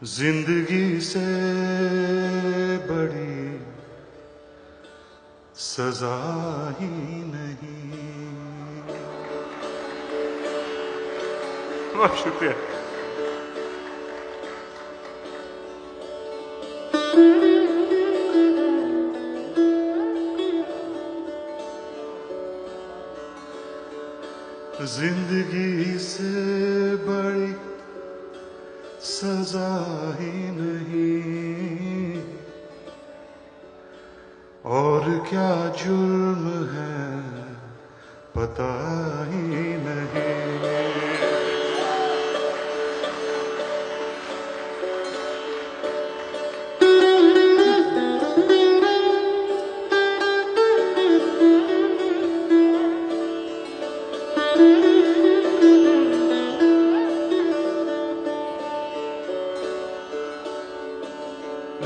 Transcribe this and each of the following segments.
जिंदगी से बड़ी सजा ही नहीं। बहुत शुक्रिया। जिंदगी से बड़ी सजा ही नहीं, और क्या जुर्म है पता ही नहीं।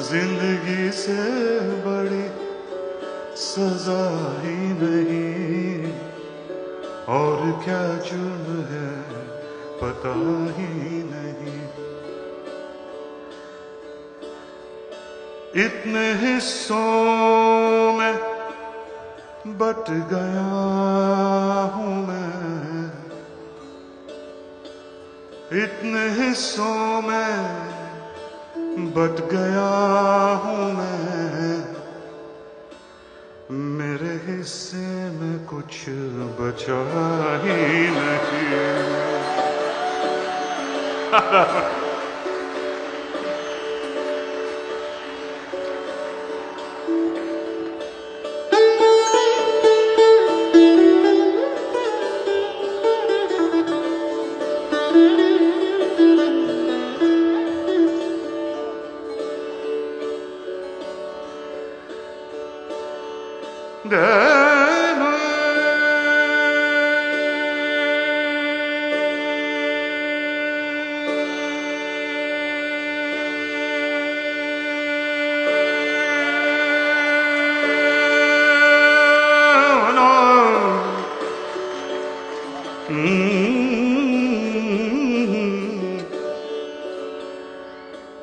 जिंदगी से बड़ी सजा ही नहीं, और क्या जुर्म है पता ही नहीं। इतने हिस्सों में बट गया हूं मैं, इतने हिस्सों में बट गया हूं मैं। मेरे हिस्से में कुछ बचा ही नहीं।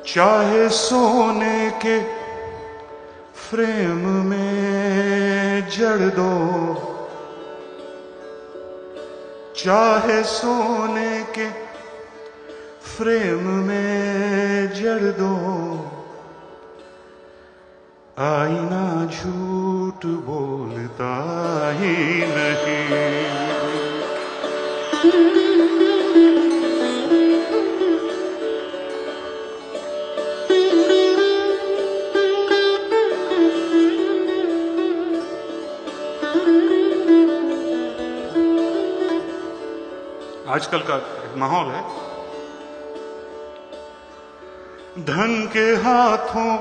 चाहे सोने के फ्रेम में जड़ दो, चाहे सोने के फ्रेम में जड़ दो, आईना झूठ बोलता ही नहीं। आजकल का माहौल है, धन के हाथों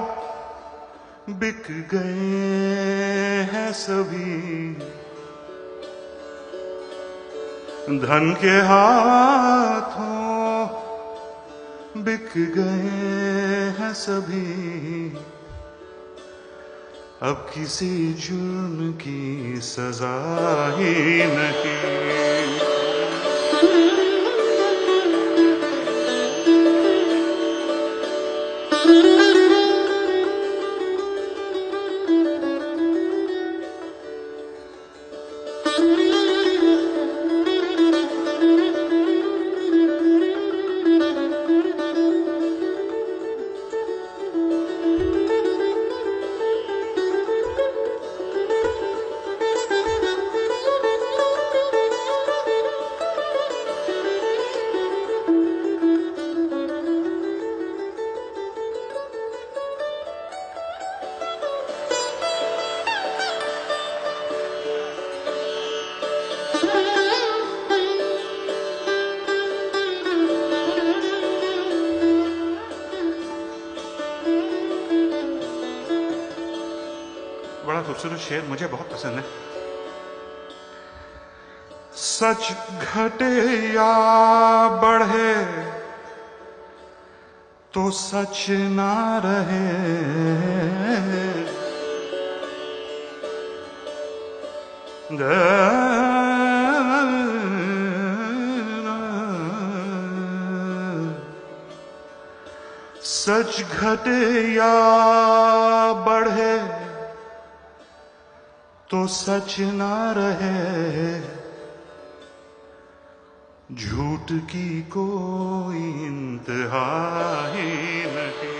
बिक गए हैं सभी, धन के हाथों बिक गए हैं सभी। अब किसी जुर्म की सजा ही नहीं। बड़ा खूबसूरत शेर, मुझे बहुत पसंद है। सच घटे या बढ़े तो सच ना रहे, सच घटे या बढ़े तो सच ना रहे, झूठ की कोई इंतहा ही नहीं।